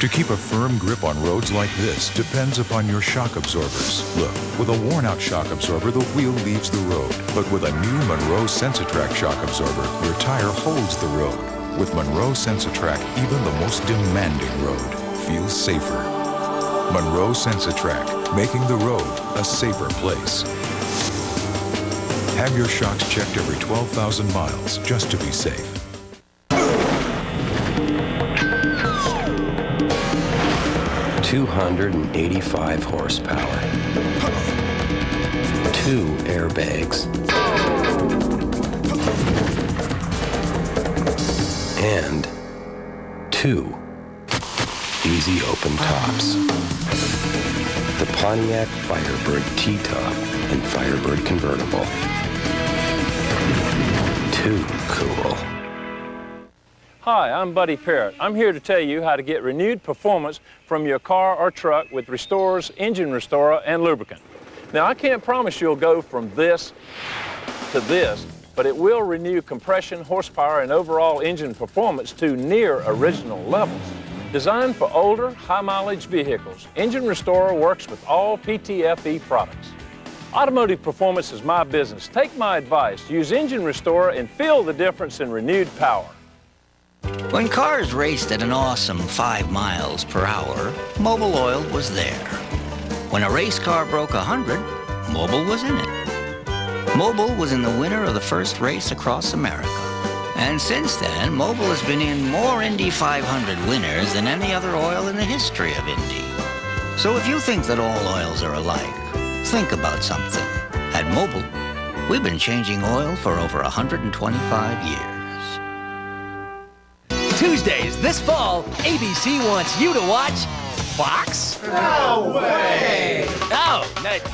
To keep a firm grip on roads like this depends upon your shock absorbers. Look, with a worn-out shock absorber, the wheel leaves the road. But with a new Monroe Sensatrack shock absorber, your tire holds the road. With Monroe Sensatrack, even the most demanding road feels safer. Monroe Sensatrack, making the road a safer place. Have your shocks checked every 12,000 miles just to be safe. $285 horsepower. 2 airbags. And 2 easy open tops. The Pontiac Firebird T-Top and Firebird Convertible. Too cool. Hi, I'm Buddy Parrott. I'm here to tell you how to get renewed performance from your car or truck with Restorer's Engine Restorer and Lubricant. Now, I can't promise you'll go from this to this, but it will renew compression, horsepower, and overall engine performance to near original levels. Designed for older, high-mileage vehicles, Engine Restorer works with all PTFE products. Automotive performance is my business. Take my advice. Use Engine Restorer and feel the difference in renewed power. When cars raced at an awesome 5 miles per hour, Mobil Oil was there. When a race car broke 100, Mobil was in it. Mobil was in the winner of the first race across America. And since then, Mobil has been in more Indy 500 winners than any other oil in the history of Indy. So if you think that all oils are alike, think about something. At Mobil, we've been changing oil for over 125 years. Tuesdays this fall, ABC wants you to watch Fox? No way! Oh,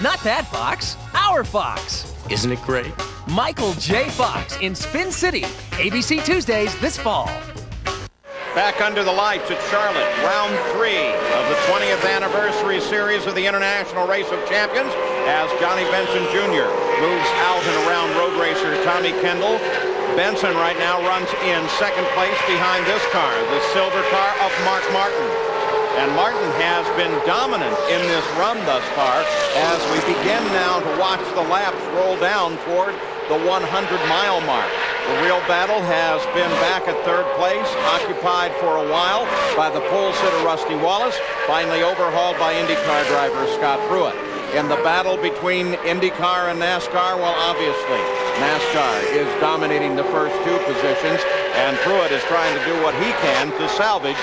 not that Fox. Our Fox. Isn't it great? Michael J. Fox in Spin City. ABC Tuesdays this fall. Back under the lights at Charlotte, round 3 of the 20th anniversary series of the International Race of Champions, as Johnny Benson Jr. moves out and around road racer Tommy Kendall. Benson right now runs in second place behind this car, the silver car of Mark Martin. And Martin has been dominant in this run thus far as we begin now to watch the laps roll down toward the 100-mile mark. The real battle has been back at third place, occupied for a while by the pole sitter Rusty Wallace, finally overhauled by IndyCar driver Scott Pruitt. In the battle between IndyCar and NASCAR, well, obviously, NASCAR is dominating the first two positions, and Pruitt is trying to do what he can to salvage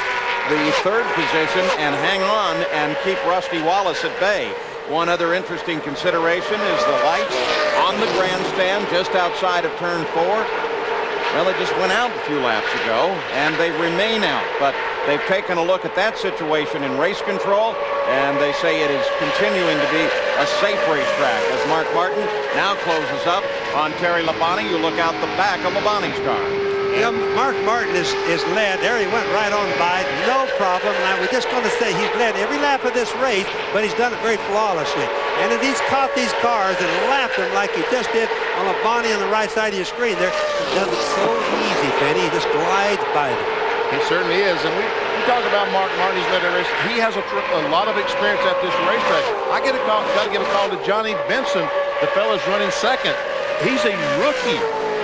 the third position and hang on and keep Rusty Wallace at bay. One other interesting consideration is the lights on the grandstand just outside of turn 4. Well, they just went out a few laps ago, and they remain out. But they've taken a look at that situation in race control, and they say it is continuing to be a safe racetrack as Mark Martin now closes up on Terry Labonte. You look out the back of Labonte's car. Yeah, Mark Martin is led. There he went right on by, no problem. And I was just going to say he's led every lap of this race, but he's done it very flawlessly. And if he's caught these cars and lapped them like he just did on Labonte on the right side of your screen there, he does it so easy, Penny. He just glides by them. He certainly is. And we talk about Mark Martin. He's led a race. He has a lot of experience at this racetrack. I got to give a call to Johnny Benson, the fellow's running second. He's a rookie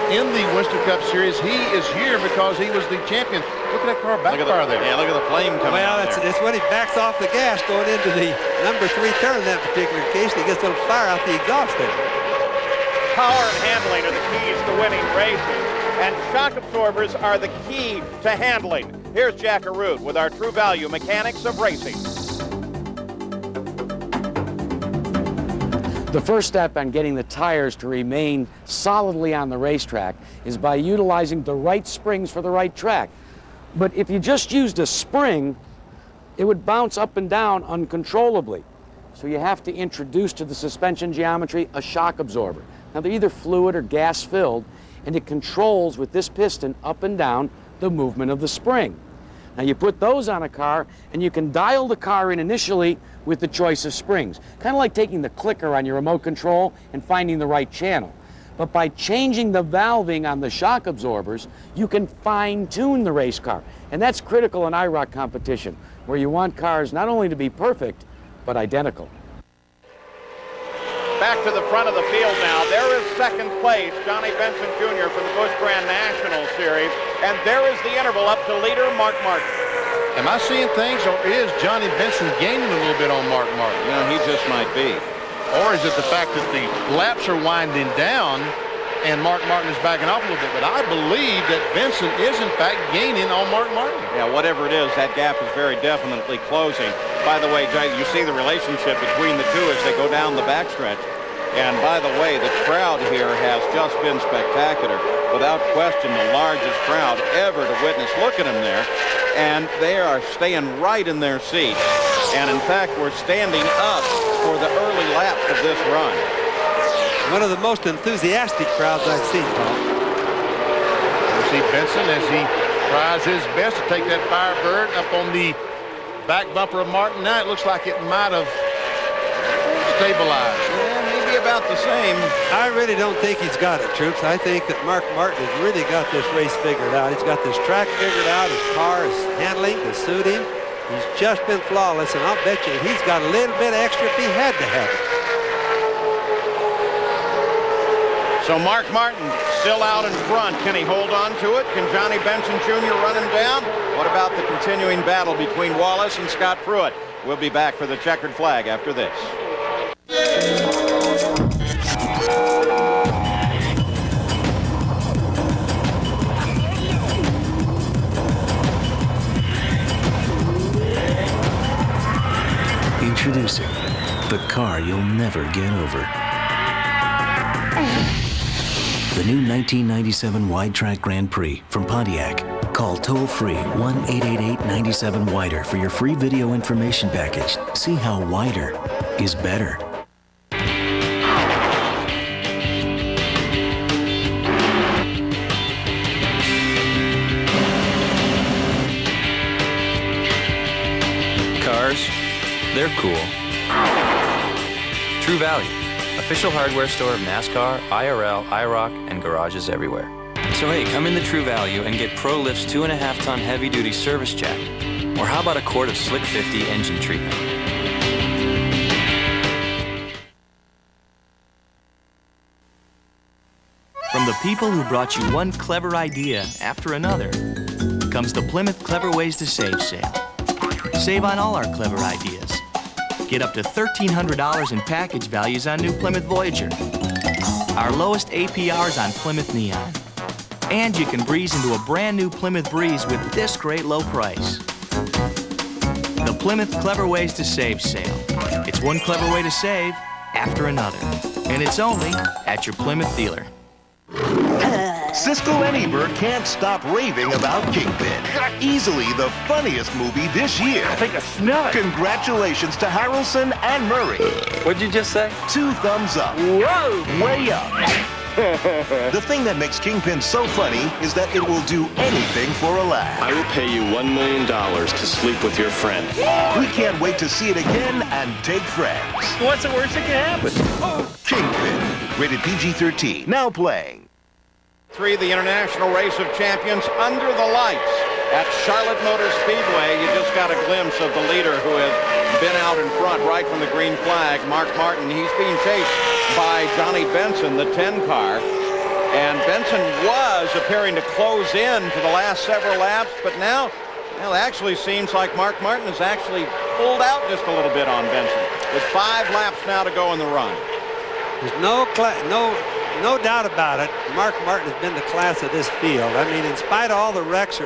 in the Winston Cup Series. He is here because he was the champion. Look at that car backfire there. Yeah, look at the flame coming out there. Well, it's when he backs off the gas going into the number 3 turn in that particular case. He gets a little fire out the exhaust there. Power and handling are the keys to winning races, and shock absorbers are the key to handling. Here's Jack Arute with our True Value Mechanics of Racing. The first step on getting the tires to remain solidly on the racetrack is by utilizing the right springs for the right track. But if you just used a spring, it would bounce up and down uncontrollably. So you have to introduce to the suspension geometry a shock absorber. Now they're either fluid or gas filled, and it controls with this piston up and down the movement of the spring. Now you put those on a car and you can dial the car in initially with the choice of springs. Kind of like taking the clicker on your remote control and finding the right channel. But by changing the valving on the shock absorbers, you can fine-tune the race car. And that's critical in IROC competition, where you want cars not only to be perfect, but identical. Back to the front of the field now. There is second place, Johnny Benson Jr. from the Busch Grand National Series. And there is the interval up to leader Mark Martin. Am I seeing things, or is Johnny Benson gaining a little bit on Mark Martin? No, he just might be. Or is it the fact that the laps are winding down and Mark Martin is backing off a little bit? But I believe that Benson is, in fact, gaining on Mark Martin. Yeah, whatever it is, that gap is very definitely closing. By the way, Jay, you see the relationship between the two as they go down the backstretch. And by the way, the crowd here has just been spectacular. Without question, the largest crowd ever to witness. Look at them there. And they are staying right in their seats. And in fact, we're standing up for the early lap of this run. One of the most enthusiastic crowds I've seen, Paul. You see Benson as he tries his best to take that Firebird up on the back bumper of Martin. Now it looks like it might have stabilized. About the same. I really don't think he's got it, Troops. I think that Mark Martin has really got this race figured out. He's got this track figured out, his car, his handling, the suiting. He's just been flawless, and I'll bet you he's got a little bit extra if he had to have it. So Mark Martin still out in front. Can he hold on to it? Can Johnny Benson Jr. run him down? What about the continuing battle between Wallace and Scott Pruitt? We'll be back for the checkered flag after this. Introducing the car you'll never get over. The new 1997 Wide Track Grand Prix from Pontiac. Call toll-free 1-888-97-WIDER for your free video information package. See how wider is better. Cars, they're cool. True Value, official hardware store of NASCAR, IRL, IROC, and garages everywhere. So hey, come in the True Value and get ProLift's 2.5-ton heavy-duty service jack. Or how about a quart of Slick 50 engine treatment? From the people who brought you one clever idea after another comes the Plymouth Clever Ways to Save sale. Save on all our clever ideas. Get up to $1,300 in package values on new Plymouth Voyager. Our lowest APRs on Plymouth Neon. And you can breeze into a brand new Plymouth Breeze with this great low price. The Plymouth Clever Ways to Save sale. It's one clever way to save after another. And it's only at your Plymouth dealer. Siskel and Ebert can't stop raving about Kingpin. Easily the funniest movie this year. I think I smell it. Congratulations to Harrelson and Murray. What'd you just say? 2 thumbs up. Whoa! Way up. The thing that makes Kingpin so funny is that it will do anything for a laugh. I will pay you $1 million to sleep with your friend. We can't wait to see it again and take friends. What's the worst that can happen? Kingpin, rated PG-13, now playing. 3, the International Race of Champions under the lights at Charlotte Motor Speedway. You just got a glimpse of the leader who has been out in front right from the green flag, Mark Martin. He's being chased by Johnny Benson, the 10 car. And Benson was appearing to close in for the last several laps, but now, well, it actually seems like Mark Martin has actually pulled out just a little bit on Benson with 5 laps now to go in the run. There's no doubt about it. Mark Martin has been the class of this field. I mean, in spite of all the wrecks,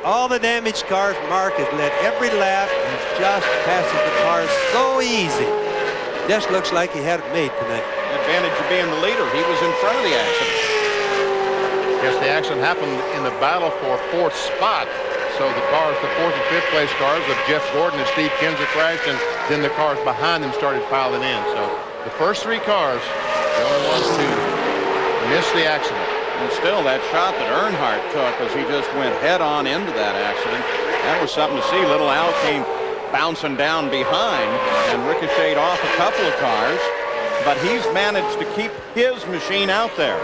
all the damaged cars, Mark has led every lap. He's just passes the cars so easy. Just looks like he had it made tonight. Advantage of being the leader. He was in front of the accident. Yes, the accident happened in the battle for 4th spot. So the cars, the 4th and 5th place cars of Jeff Gordon and Steve Kinzer crashed, and then the cars behind them started piling in. So the first 3 cars, the only ones to miss the accident. And still, that shot that Earnhardt took as he just went head-on into that accident, that was something to see. Little Al came bouncing down behind and ricocheted off a couple of cars, but he's managed to keep his machine out there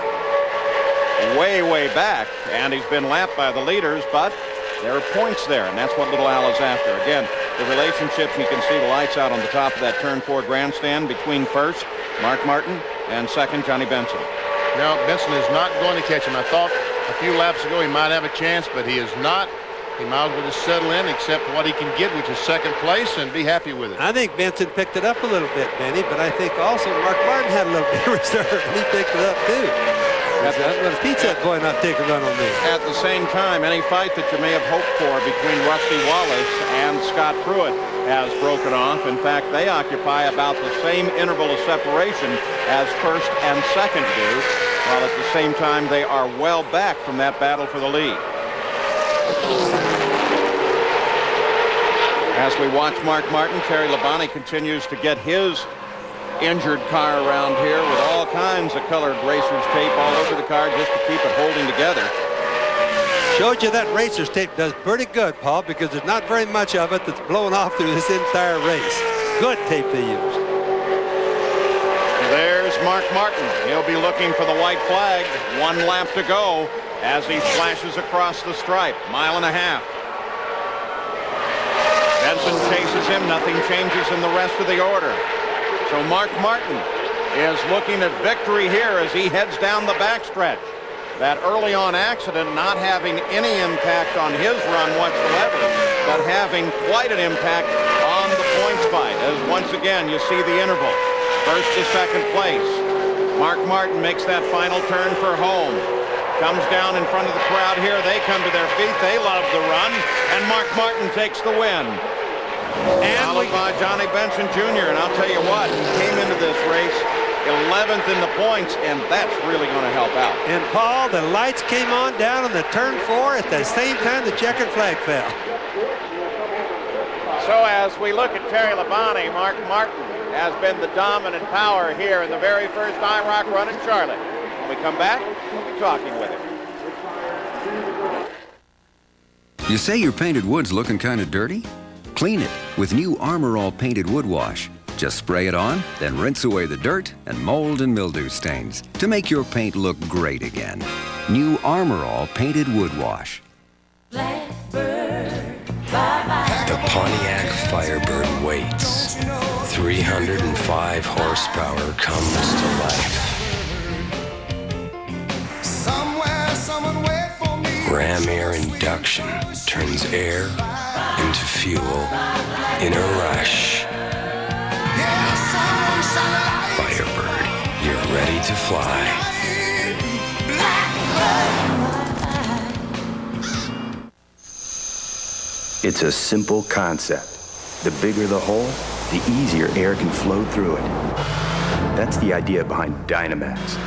way, way back, and he's been lapped by the leaders, but there are points there, and that's what Little Al is after. Again, the relationship, you can see the lights out on the top of that turn 4 grandstand between first, Mark Martin, and second, Johnny Benson. Now, Benson is not going to catch him. I thought a few laps ago he might have a chance, but he is not. He might as well just settle in, accept what he can get, which is 2nd place, and be happy with it. I think Benson picked it up a little bit, Benny, but I think also Mark Martin had a little bit of reserve, and he picked it up too. I'm going to teach that boy not to take a run on me. At the same time, any fight that you may have hoped for between Rusty Wallace and Scott Pruitt has broken off. In fact, they occupy about the same interval of separation as first and second do, while at the same time they are well back from that battle for the lead. As we watch Mark Martin, Terry Labonte continues to get his injured car around here with all kinds of colored racers tape all over the car just to keep it holding together. Showed you that racers tape does pretty good, Paul, because there's not very much of it that's blown off through this entire race. Good tape they used. There's Mark Martin. He'll be looking for the white flag. 1 lap to go as he flashes across the stripe. 1.5 miles. Benson chases him. Nothing changes in the rest of the order. So Mark Martin is looking at victory here as he heads down the backstretch. That early on accident not having any impact on his run whatsoever, but having quite an impact on the points fight, as once again you see the interval. First to second place. Mark Martin makes that final turn for home. Comes down in front of the crowd here. They come to their feet. They love the run. And Mark Martin takes the win. And followed by Johnny Benson Jr. And I'll tell you what, he came into this race 11th in the points, and that's really going to help out. And Paul, the lights came on down on the turn 4 at the same time the checkered flag fell. So as we look at Terry Labonte, Mark Martin has been the dominant power here in the very first IROC run in Charlotte. When we come back, we'll be talking with him. You say your painted wood's looking kind of dirty? Clean it with new Armor All Painted Wood Wash. Just spray it on, then rinse away the dirt and mold and mildew stains to make your paint look great again. New Armor All Painted Wood Wash. Blackbird, bye-bye. Pontiac Firebird waits. 305 horsepower comes to life. Ram air induction turns air into fuel in a rush. Firebird, you're ready to fly. It's a simple concept. The bigger the hole, the easier air can flow through it. That's the idea behind Dynamax,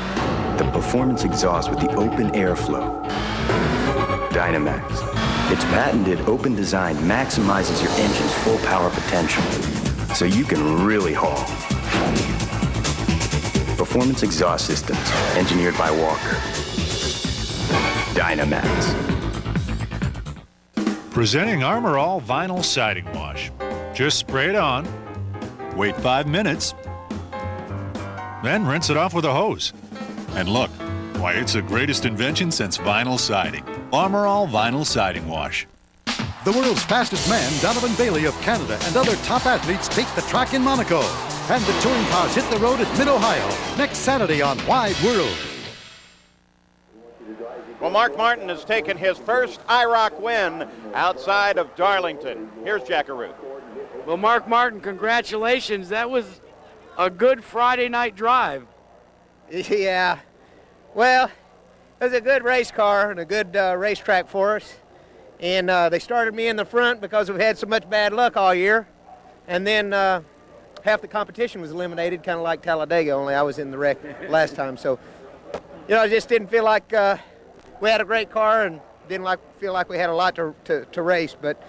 the performance exhaust with the open airflow. Dynamax. Its patented open design maximizes your engine's full power potential, so you can really haul. Performance exhaust systems, engineered by Walker. Dynamax. Presenting Armor All Vinyl Siding Wash. Just spray it on, wait 5 minutes, then rinse it off with a hose. And look, why, it's the greatest invention since vinyl siding. Armor All Vinyl Siding Wash. The world's fastest man, Donovan Bailey of Canada, and other top athletes take the track in Monaco. And the touring cars hit the road at Mid-Ohio next Saturday on Wide World. Well, Mark Martin has taken his first IROC win outside of Darlington. Here's Jackaroo. Well, Mark Martin, congratulations. That was a good Friday night drive. Yeah. Well, it was a good race car and a good racetrack for us. And they started me in the front because we've had so much bad luck all year. And then half the competition was eliminated, kind of like Talladega, only I was in the wreck last time. So, you know, I just didn't feel like we had a great car and didn't feel like we had a lot to race. But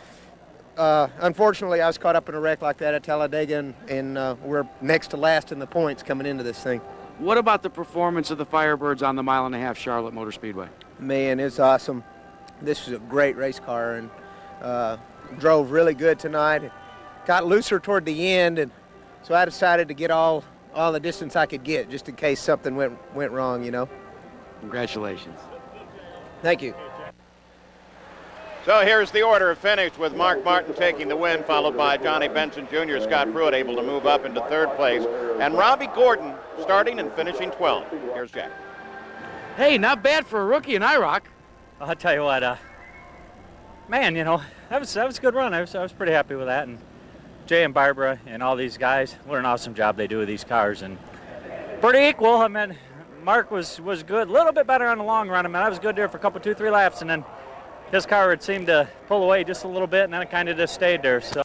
unfortunately, I was caught up in a wreck like that at Talladega, and we're next to last in the points coming into this thing. What about the performance of the Firebirds on the 1.5 mile Charlotte Motor Speedway? Man, it's awesome. This was a great race car and drove really good tonight. It got looser toward the end, and so I decided to get all the distance I could get just in case something went wrong, you know. Congratulations. Thank you. So here's the order of finish with Mark Martin taking the win, followed by Johnny Benson Jr., Scott Pruitt able to move up into third place, and Robbie Gordon starting and finishing 12th. Here's Jack. Hey, not bad for a rookie in IROC. I'll tell you what, man, you know, that was a good run. I was pretty happy with that. And Jay and Barbara and all these guys, what an awesome job they do with these cars. And pretty equal. I mean, Mark was good, a little bit better on the long run. I mean, I was good there for a couple, 2-3 laps, and then his car would seem to pull away just a little bit, and then it kind of just stayed there. So